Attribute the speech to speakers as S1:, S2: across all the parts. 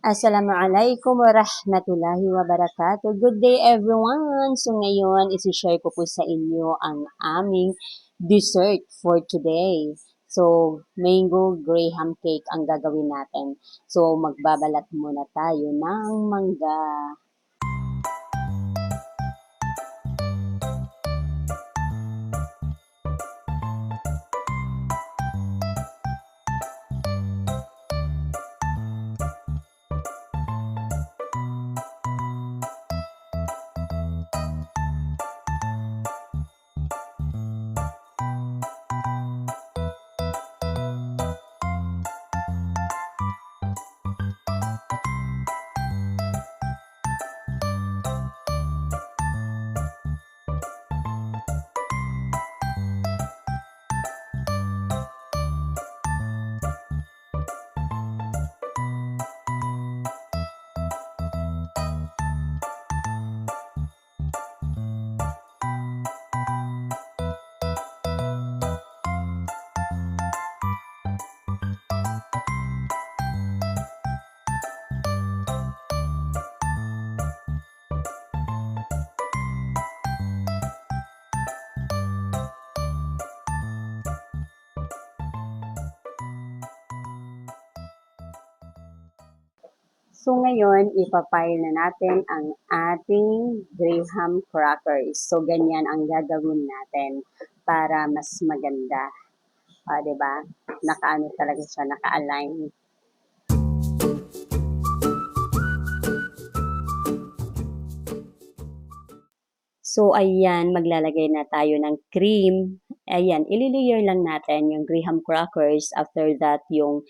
S1: Assalamualaikum warahmatullahi wabarakatuh. Good day everyone! So ngayon, isi-share ko po sa inyo ang aming dessert for today. So, mango graham cake ang gagawin natin. So, magbabalat muna tayo ng mangga. So ngayon, ipapile na natin ang ating graham crackers. So ganyan ang gagawin natin para mas maganda. Diba? Nakaano talaga siya, naka-align. So ayan, maglalagay na tayo ng cream. Ayan, ililayer lang natin yung graham crackers. After that, yung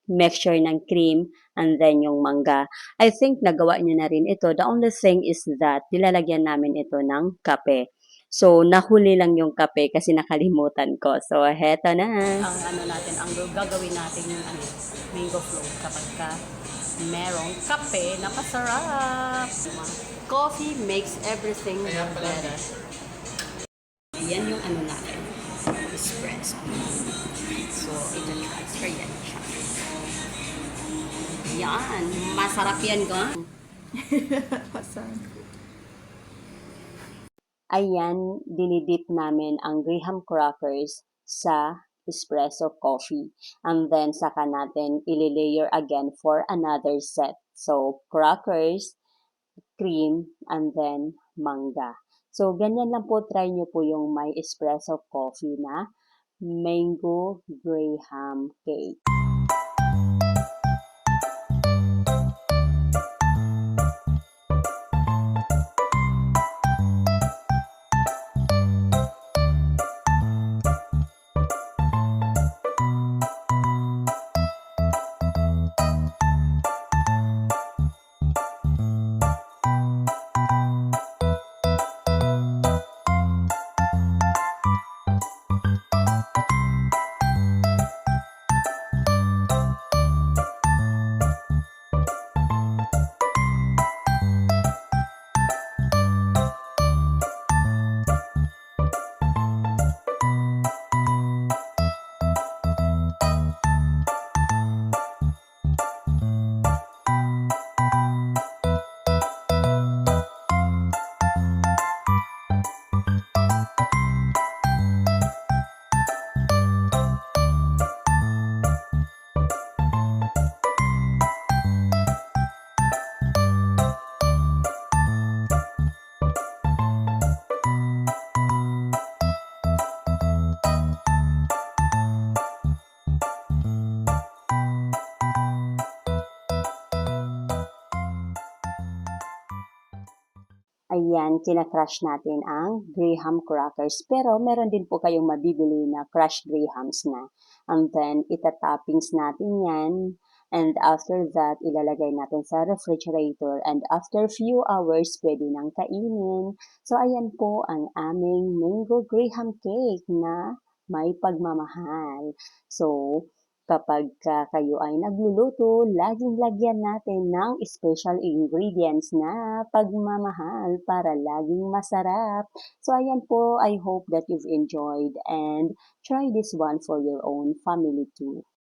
S1: mixture ng cream, and then yung mangga. I think nagawa niyo na rin ito. The only thing is that nilalagyan namin ito ng kape. So, nahuli lang yung kape kasi nakalimutan ko. So, heto na.
S2: Ang ano natin, ang gagawin natin yung mango float kapag ka merong kape na masarap. Coffee makes everything better. Yan yung ano natin, espresso. So, ito transfer yan siya. Yan, masarap yan ga.
S1: Ayan, dinidip namin ang graham crackers sa espresso coffee. And then, saka natin ililayer again for another set. So, crackers, cream, and then mangga. So, ganyan lang po, try nyo po yung may espresso coffee na mango graham cake. Ayan, kinakrush natin ang graham crackers. Pero meron din po kayong mabibili na crushed grahams na. And then, itatoppings natin yan. And after that, ilalagay natin sa refrigerator. And after few hours, pwede nang kainin. So, ayan po ang aming mango graham cake na may pagmamahal. So, kapag kayo ay nagluluto, laging lagyan natin ng special ingredients na pagmamahal para laging masarap. So ayan po, I hope that you've enjoyed and try this one for your own family too.